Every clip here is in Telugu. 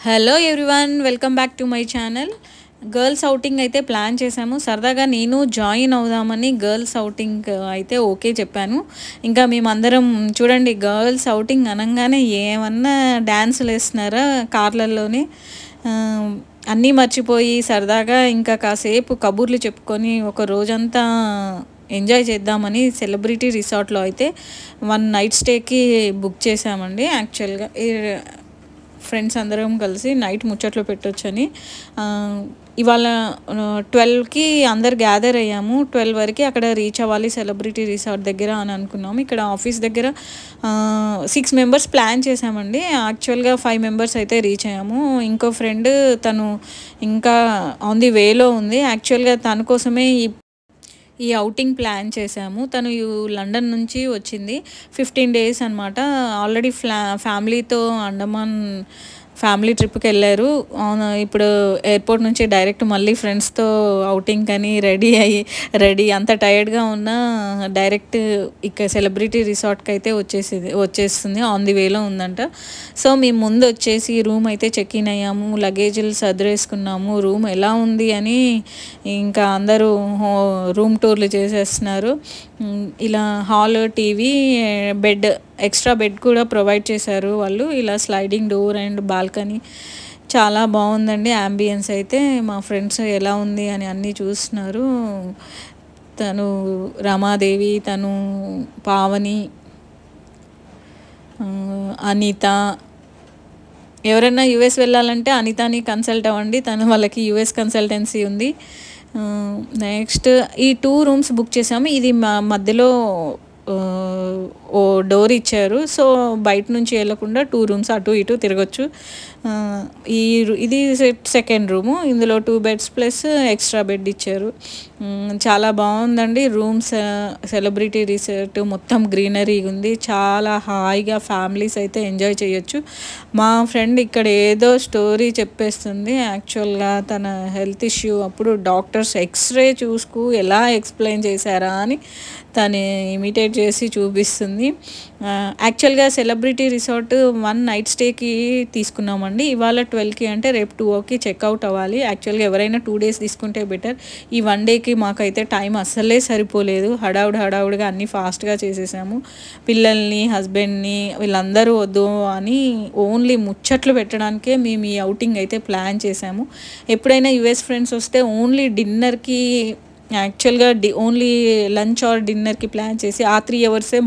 Hello everyone, welcome back to my channel. Girls outing అయితే ప్లాన్ చేశాము. సరదాగా నేను జాయిన్ అవుదామని గర్ల్స్ అవుటింగ్ అయితే ఓకే చెప్పాను. ఇంకా మేమందరం చూడండి, గర్ల్స్ అవుటింగ్ అనగానే ఏమన్నా డ్యాన్సులు వేస్తున్నారా కార్లలోనే. అన్నీ మర్చిపోయి సరదాగా ఇంకా కాసేపు కబుర్లు చెప్పుకొని ఒక రోజంతా ఎంజాయ్ చేద్దామని సెలబ్రిటీ రిసార్ట్లో అయితే 1 నైట్ స్టేకి బుక్ చేసామండి. యాక్చువల్గా ఫ్రెండ్స్ అందరం కలిసి నైట్ ముచ్చట్లు పెట్టొచ్చని ఇవాళ 12కి అందరు గ్యాదర్ అయ్యాము. 12 వరకు అక్కడ రీచ్ అవ్వాలి సెలబ్రిటీ రిసార్ట్ దగ్గర అని అనుకున్నాము. ఇక్కడ ఆఫీస్ దగ్గర 6 మెంబర్స్ ప్లాన్ చేసామండి. యాక్చువల్గా 5 మెంబర్స్ అయితే రీచ్ అయ్యాము. ఇంకో ఫ్రెండ్ తను ఇంకా ఆన్ ది వేలో ఉంది. యాక్చువల్గా తన కోసమే ఈ ఔటింగ్ ప్లాన్ చేశాము. తను లండన్ నుంచి వచ్చింది. 15 డేస్ అనమాట. ఆల్రెడీ ఫ్యామిలీతో అండమాన్ ఫ్యామిలీ ట్రిప్కి వెళ్ళారు. ఇప్పుడు ఎయిర్పోర్ట్ నుంచి డైరెక్ట్ మళ్ళీ ఫ్రెండ్స్తో ఔటింగ్ అని రెడీ అంత టైర్డ్గా ఉన్న డైరెక్ట్ ఇక్కడ సెలబ్రిటీ రిసార్ట్కి అయితే వచ్చేస్తుంది. ఆన్ ది వేలో ఉందంట. సో మేము ముందు వచ్చేసి రూమ్ అయితే చెక్ ఇన్ అయ్యాము. లగేజీలు సర్దేసుకున్నాము. రూమ్ ఎలా ఉంది అని ఇంకా అందరూ రూమ్ టూర్లు చేసేస్తున్నారు. ఇలా hall, TV, bed, extra bed కూడా ప్రొవైడ్ చేశారు వాళ్ళు. ఇలా స్లైడింగ్ డోర్ అండ్ బాల్కనీ చాలా బాగుందండి. యాంబియన్స్ అయితే మా ఫ్రెండ్స్ ఎలా ఉంది అని అన్నీ చూస్తున్నారు. తను రమాదేవి, తను పావని, అనిత. ఎవరైనా యుఎస్ వెళ్ళాలంటే అనితని కన్సల్ట్ అవ్వండి. వాళ్ళకి యుఎస్ కన్సల్టెన్సీ ఉంది. నెక్స్ట్ ఈ 2 రూమ్స్ బుక్ చేసాము. ఇది మధ్యలో ఓ డోర్ ఇచ్చారు. సో బయట నుంచి వెళ్ళకుండా 2 రూమ్స్ అటు ఇటు తిరగచ్చు. ఇది సెకండ్ రూము. ఇందులో 2 బెడ్స్ ప్లస్ ఎక్స్ట్రా బెడ్ ఇచ్చారు. చాలా బాగుందండి రూమ్స్. సెలబ్రిటీ రిసార్ట్ మొత్తం గ్రీనరీ ఉంది. చాలా హాయిగా ఫ్యామిలీస్ అయితే ఎంజాయ్ చేయొచ్చు. మా ఫ్రెండ్ ఇక్కడ ఏదో స్టోరీ చెప్పేస్తుంది. యాక్చువల్గా తన హెల్త్ ఇష్యూ అప్పుడు డాక్టర్స్ ఎక్స్రే చూసుకు ఎలా ఎక్స్ప్లెయిన్ చేశారా అని తను ఇమిటేట్ చేసి చూపిస్తుంది. యాక్చువల్గా సెలబ్రిటీ రిసార్ట్ 1 నైట్ స్టేకి తీసుకున్నామండి. ఇవాళ 12కి అంటే రేపు 2కి చెక్అవుట్ అవ్వాలి. యాక్చువల్గా ఎవరైనా 2 డేస్ తీసుకుంటే బెటర్. ఈ 1 డేకి మాకైతే టైం అస్సలే సరిపోలేదు. హడావుడిగా అన్నీ ఫాస్ట్గా చేసేసాము. పిల్లల్ని, హస్బెండ్ని వీళ్ళందరూ వద్దు అని ఓన్లీ ముచ్చట్లు పెట్టడానికే మేము ఈ ఔటింగ్ అయితే ప్లాన్ చేసాము. ఎప్పుడైనా యుఎస్ ఫ్రెండ్స్ వస్తే ఓన్లీ డిన్నర్కి, యాక్చువల్గా ఓన్లీ లంచ్ ఆర్ డిన్నర్కి ప్లాన్ చేసి ఆ 3 అవర్సే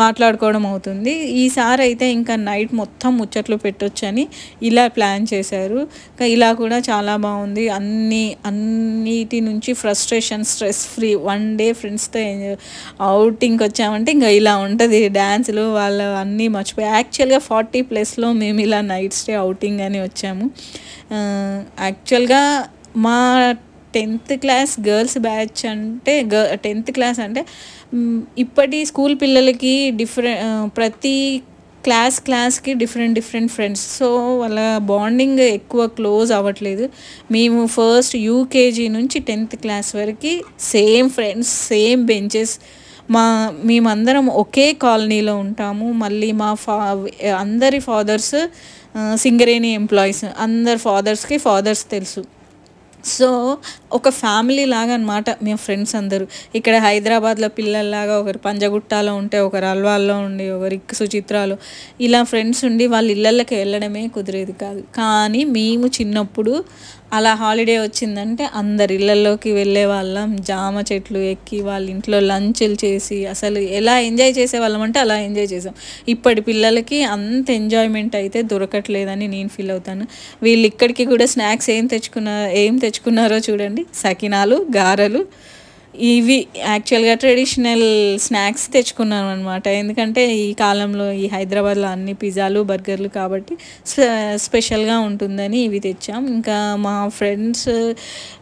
మాట్లాడుకోవడం అవుతుంది. ఈసారి అయితే ఇంకా నైట్ మొత్తం ముచ్చట్లు పెట్టొచ్చని ఇలా ప్లాన్ చేశారు. ఇలా కూడా చాలా బాగుంది. అన్నిటి నుంచి ఫ్రస్ట్రేషన్, స్ట్రెస్ ఫ్రీ 1 డే ఫ్రెండ్స్తో ఔటింగ్కి వచ్చామంటే ఇంకా ఇలా ఉంటుంది. డ్యాన్సులు వాళ్ళు అన్నీ మర్చిపోయి యాక్చువల్గా 40+ మేము ఇలా నైట్ స్టే ఔటింగ్ అని వచ్చాము. యాక్చువల్గా మా 10th క్లాస్ గర్ల్స్ బ్యాచ్ అంటే 10th క్లాస్ అంటే ఇప్పటి స్కూల్ పిల్లలకి ప్రతి క్లాస్కి డిఫరెంట్ ఫ్రెండ్స్. సో వాళ్ళ బాండింగ్ ఎక్కువ క్లోజ్ అవ్వట్లేదు. మేము ఫస్ట్ యూకేజీ నుంచి 10th క్లాస్ వరకు సేమ్ ఫ్రెండ్స్, సేమ్ బెంచెస్. మేమందరం ఒకే కాలనీలో ఉంటాము. మళ్ళీ అందరి ఫాదర్స్ సింగరేణి ఎంప్లాయీస్. అందరి ఫాదర్స్ తెలుసు. సో ఒక ఫ్యామిలీ లాగా అనమాట మేము ఫ్రెండ్స్ అందరూ. ఇక్కడ హైదరాబాద్లో పిల్లల్లాగా ఒకరు పంజగుట్టాలో ఉంటే, ఒకరు అల్వాల్లో ఉండి, ఒకరు సుచిత్రాలో, ఇలా ఫ్రెండ్స్ ఉండి వాళ్ళ ఇళ్ళకి వెళ్ళడమే కుదిరేది కాదు. కానీ మేము చిన్నప్పుడు అలా హాలిడే వచ్చిందంటే అందరి ఇళ్ళల్లోకి వెళ్ళే వాళ్ళం. జామ చెట్లు ఎక్కి వాళ్ళ ఇంట్లో లంచ్లు చేసి అసలు ఎలా ఎంజాయ్ చేసేవాళ్ళం అంటే అలా ఎంజాయ్ చేసాం. ఇప్పటి పిల్లలకి అంత ఎంజాయ్మెంట్ అయితే దొరకట్లేదని నేను ఫీల్ అవుతాను. వీళ్ళు ఇక్కడికి కూడా స్నాక్స్ ఏం తెచ్చుకున్నారో చూడండి. సకినాలు, గారెలు, ఇవి యాక్చువల్గా ట్రెడిషనల్ స్నాక్స్ తెచ్చుకున్నాను అనమాట. ఎందుకంటే ఈ కాలంలో ఈ హైదరాబాద్లో అన్ని పిజ్జాలు, బర్గర్లు కాబట్టి స్పెషల్గా ఉంటుందని ఇవి తెచ్చాం. ఇంకా మా ఫ్రెండ్స్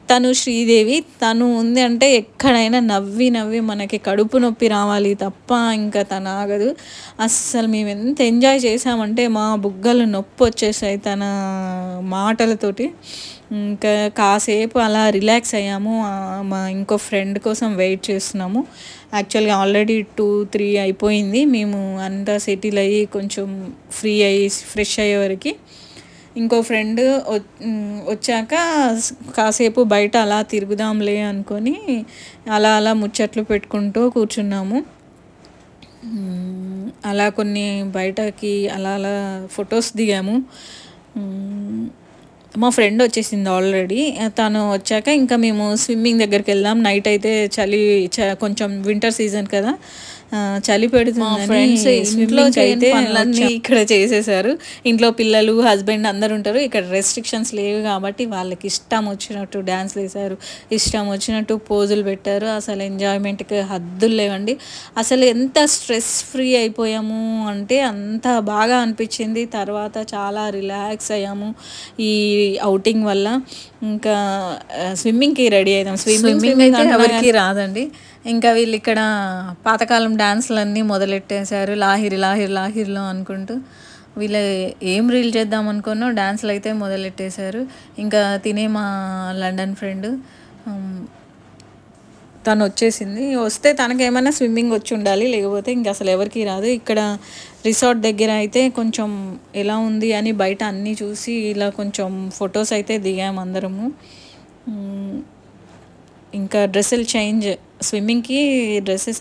తను శ్రీదేవి, తను ఉంది అంటే ఎక్కడైనా నవ్వి మనకి కడుపు నొప్పి రావాలి తప్ప ఇంకా తను ఆగదు. అస్సలు మేము ఎంత ఎంజాయ్ చేసామంటే మా బుగ్గలు నొప్పి వచ్చేసాయి తన మాటలతోటి. ఇంకా కాసేపు అలా రిలాక్స్ అయ్యాము. మా ఇంకో ఫ్రెండ్ కోసం వెయిట్ చేస్తున్నాము. యాక్చువల్గా ఆల్రెడీ 2-3 అయిపోయింది. మేము అంతా సెటిల్ అయ్యి కొంచెం ఫ్రీ అయ్యి ఫ్రెష్ అయ్యే వరకు ఇంకో ఫ్రెండ్ వచ్చాక కాసేపు బయట అలా తిరుగుదాంలే అనుకొని అలా అలా ముచ్చట్లు పెట్టుకుంటూ కూర్చున్నాము. అలా కొన్ని బయటకి అలా అలా ఫొటోస్ దిగాము. మా ఫ్రెండ్ వచ్చేసింది ఆల్రెడీ. తను వచ్చాక ఇంకా మేము స్విమ్మింగ్ దగ్గరికి వెళ్దాం. నైట్ అయితే చలి కొంచెం వింటర్ సీజన్ కదా, చలి పెడుతుంది. ఇంట్లో అయితే పనులన్నీ ఇక్కడ చేసేసారు. ఇంట్లో పిల్లలు హస్బెండ్ అందరు ఉంటారు. ఇక్కడ రెస్ట్రిక్షన్స్ లేవు కాబట్టి వాళ్ళకి ఇష్టం వచ్చినట్టు డ్యాన్స్లు వేశారు, ఇష్టం వచ్చినట్టు పోజులు పెట్టారు. అసలు ఎంజాయ్మెంట్కి హద్దులు లేవండి. అసలు ఎంత స్ట్రెస్ ఫ్రీ అయిపోయాము అంటే అంత బాగా అనిపించింది. తర్వాత చాలా రిలాక్స్ అయ్యాము ఈ అవుటింగ్ వల్ల. ఇంకా స్విమ్మింగ్కి రెడీ అయిదాం. స్విమ్మింగ్ అయితే ఎవరికి రాదండి. ఇంకా వీళ్ళు ఇక్కడ పాతకాలం డాన్స్లన్నీ మొదలెట్టేశారు. లాహిరి లాహిరి లాహిరిలో అనుకుంటూ వీళ్ళు ఏం రీల్ చేద్దాం అనుకున్నో డాన్స్లు అయితే మొదలెట్టేశారు. ఇంకా తినే మా లండన్ ఫ్రెండ్ తను వచ్చేసింది. వస్తే తనకేమైనా స్విమ్మింగ్ వచ్చి ఉండాలి, లేకపోతే ఇంక అసలు ఎవరికి రాదు. ఇక్కడ రిసార్ట్ దగ్గర అయితే కొంచెం ఎలా ఉంది అని బయట అన్నీ చూసి ఇలా కొంచెం ఫొటోస్ అయితే దిగాము అందరము. ఇంకా డ్రెస్సులు స్విమ్మింగ్కి డ్రెస్సెస్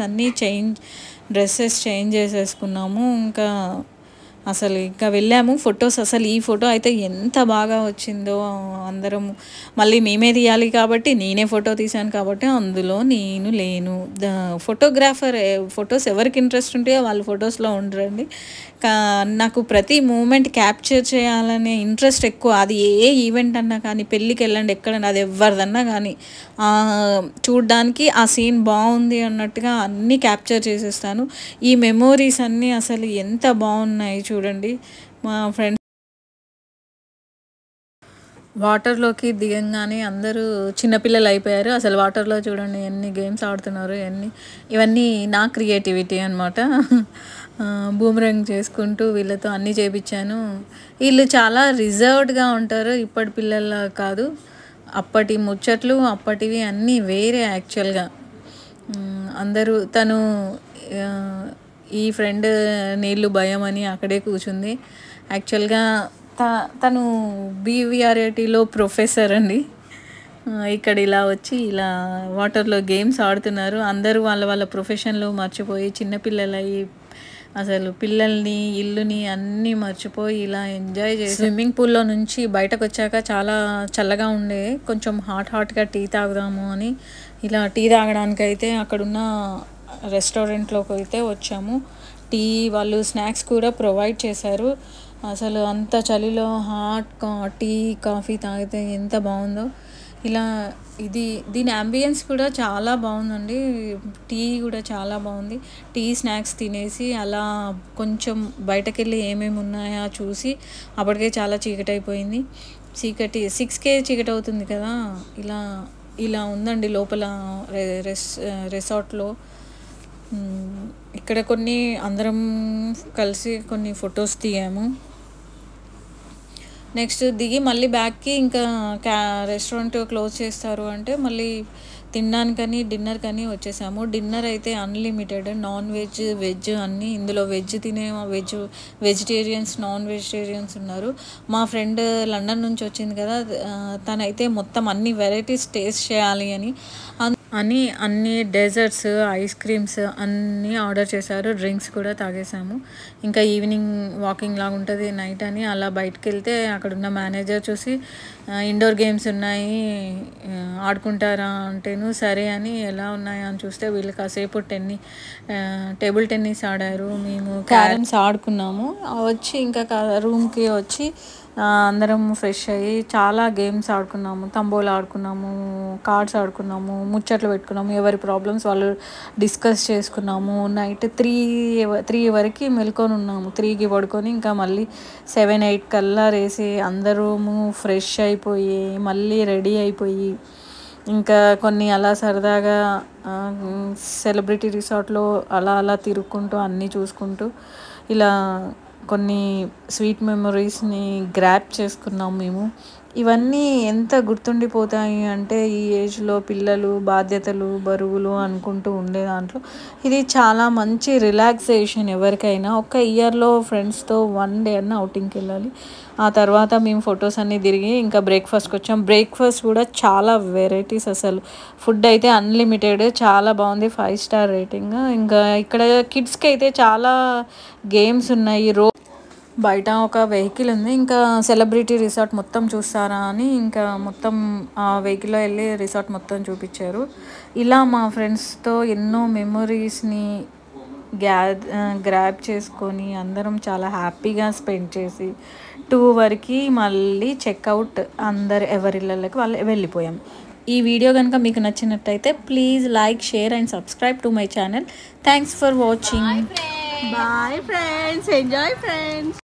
చేంజ్ చేసేసుకున్నాము. ఇంకా వెళ్ళాము. ఫొటోస్ అసలు ఈ ఫోటో అయితే ఎంత బాగా వచ్చిందో. అందరం మళ్ళీ మేమే తీయాలి కాబట్టి నేనే ఫోటో తీశాను కాబట్టి అందులో నేను లేను. ఫొటోస్ ఎవరికి ఇంట్రెస్ట్ ఉంటే వాళ్ళు ఫొటోస్లో ఉండరండి. నాకు ప్రతి మూమెంట్ క్యాప్చర్ చేయాలనే ఇంట్రెస్ట్ ఎక్కువ. అది ఏ ఈవెంట్ అన్నా కానీ, పెళ్ళికి వెళ్ళండి ఎక్కడన్నా, అది ఎవరిదన్నా కానీ చూడ్డానికి ఆ సీన్ బాగుంది అన్నట్టుగా అన్నీ క్యాప్చర్ చేసేస్తాను. ఈ మెమోరీస్ అన్నీ అసలు ఎంత బాగున్నాయి చూడండి. మా ఫ్రెండ్స్ వాటర్లోకి దిగంగానే అందరూ చిన్నపిల్లలు అయిపోయారు. అసలు వాటర్లో చూడండి ఎన్ని గేమ్స్ ఆడుతున్నారు. ఇవన్నీ నా క్రియేటివిటీ అనమాట. బూమరంగ్ చేసుకుంటూ వీళ్ళతో అన్నీ చేయించాను. వీళ్ళు చాలా రిజర్వ్డ్గా ఉంటారు, ఇప్పటి పిల్లల కాదు. అప్పటి ముచ్చట్లు అప్పటివి అన్నీ వేరే యాక్చువల్గా. తను ఈ ఫ్రెండ్ నీళ్ళు భయం అని అక్కడే కూర్చుంది. యాక్చువల్గా తను బీవీఆర్ఏటీలో ప్రొఫెసర్ అండి. ఇక్కడ ఇలా వచ్చి ఇలా వాటర్లో గేమ్స్ ఆడుతున్నారు. అందరూ వాళ్ళ ప్రొఫెషన్లో మర్చిపోయి చిన్నపిల్లలయ్యి అసలు పిల్లల్ని ఇల్లుని అన్నీ మర్చిపోయి ఇలా ఎంజాయ్ చేసి స్విమ్మింగ్ పూల్లో నుంచి బయటకు వచ్చాక చాలా చల్లగా ఉండే, కొంచెం హాట్గా టీ తాగుదాము అని ఇలా టీ తాగడానికైతే అక్కడున్న రెస్టారెంట్లోకి అయితే వచ్చాము. వాళ్ళు స్నాక్స్ కూడా ప్రొవైడ్ చేశారు. అసలు అంత చలిలో టీ కాఫీ తాగితే ఎంత బాగుందో. దీని అంబియన్స్ కూడా చాలా బాగుందండి. టీ కూడా చాలా బాగుంది. టీ స్నాక్స్ తినేసి అలా కొంచెం బయటకెళ్ళి ఏమేమి ఉన్నాయో చూసి అప్పటికే చాలా చీకటి అయిపోయింది. 6కే చీకటి అవుతుంది కదా. ఇలా ఉందండి లోపల రిసార్ట్లో. ఇక్కడ అందరం కలిసి కొన్ని ఫొటోస్ దిగాము. నెక్స్ట్ దిగి మళ్ళీ బ్యాక్కి ఇంకా రెస్టారెంట్ క్లోజ్ చేస్తారు అంటే మళ్ళీ తినడానికని డిన్నర్కని వచ్చేసాము. డిన్నర్ అయితే అన్లిమిటెడ్, నాన్ వెజ్ అన్నీ. ఇందులో వెజిటేరియన్స్, నాన్ వెజిటేరియన్స్ ఉన్నారు. మా ఫ్రెండ్ లండన్ నుంచి వచ్చింది కదా, తనైతే మొత్తం అన్ని వెరైటీస్ టేస్ట్ చేయాలి అని అన్ని డెజర్ట్స్, ఐస్ క్రీమ్స్ అన్నీ ఆర్డర్ చేశారు. డ్రింక్స్ కూడా తాగేసాము. ఇంకా ఈవినింగ్ వాకింగ్ లాగా ఉంటుంది నైట్ అని అలా బయటకు వెళ్తే అక్కడున్న మేనేజర్ చూసి ఇండోర్ గేమ్స్ ఉన్నాయి ఆడుకుంటారా అంటేను సరే అని ఎలా ఉన్నాయా అని చూస్తే వీళ్ళు కాసేపు టేబుల్ టెన్నిస్ ఆడారు. మేము క్యారమ్స్ ఆడుకున్నాము. వచ్చి ఇంకా రూమ్కి వచ్చి అందరం ఫ్రెష్ అయ్యి చాలా గేమ్స్ ఆడుకున్నాము. తంబోలా ఆడుకున్నాము, కార్డ్స్ ఆడుకున్నాము, ముచ్చట్లు పెట్టుకున్నాము, ఎవరి ప్రాబ్లమ్స్ వాళ్ళు డిస్కస్ చేసుకున్నాము. నైట్ 3 వరకు మెలుకొని ఉన్నాము. 3కి పడుకొని ఇంకా మళ్ళీ 7-8 కల్లా రేసి అందరము ఫ్రెష్ అయిపోయి మళ్ళీ రెడీ అయిపోయి ఇంకా కొన్ని అలా సరదాగా సెలబ్రిటీ రిసార్ట్లో అలా తిరుక్కుంటూ అన్నీ చూసుకుంటూ ఇలా కొన్ని స్వీట్ మెమరీస్ని గ్రాప్ చేసుకున్నాం మేము. ఇవన్నీ ఎంత గుర్తుండిపోతాయి అంటే ఈ ఏజ్లో పిల్లలు బాధ్యతలు బరువులు అనుకుంటూ ఉండే దాంట్లో ఇది చాలా మంచి రిలాక్సేషన్. ఎవరికైనా ఒక ఇయర్లో ఫ్రెండ్స్తో 1 డే అన్న అవుటింగ్కి వెళ్ళాలి. ఆ తర్వాత మేము ఫొటోస్ అన్నీ తిరిగి ఇంకా బ్రేక్ఫాస్ట్కి వచ్చాం. బ్రేక్ఫాస్ట్ కూడా చాలా వెరైటీస్, అసలు ఫుడ్ అయితే అన్లిమిటెడ్, చాలా బాగుంది, 5 స్టార్ రేటింగ్. ఇంకా ఇక్కడ కిడ్స్కి అయితే చాలా గేమ్స్ ఉన్నాయి. బయట ఒక వెహికల్ ఉంది. ఇంకా సెలబ్రిటీ రిసార్ట్ మొత్తం చూస్తారా అని ఇంకా మొత్తం ఆ వెహికల్లో వెళ్ళి రిసార్ట్ మొత్తం చూపించారు. ఇలా మా ఫ్రెండ్స్తో ఎన్నో మెమొరీస్ని గ్రాబ్ చేసుకొని అందరం చాలా హ్యాపీగా స్పెండ్ చేసి 2 వరకు మళ్ళీ చెక్అవుట్ అందరు ఎవరి ఇళ్ళకి వాళ్ళు వెళ్ళిపోయాం. ఈ వీడియో కనుక మీకు నచ్చినట్టయితే please like, share and subscribe to my channel. Thanks for watching. Bye friends. Enjoy friends.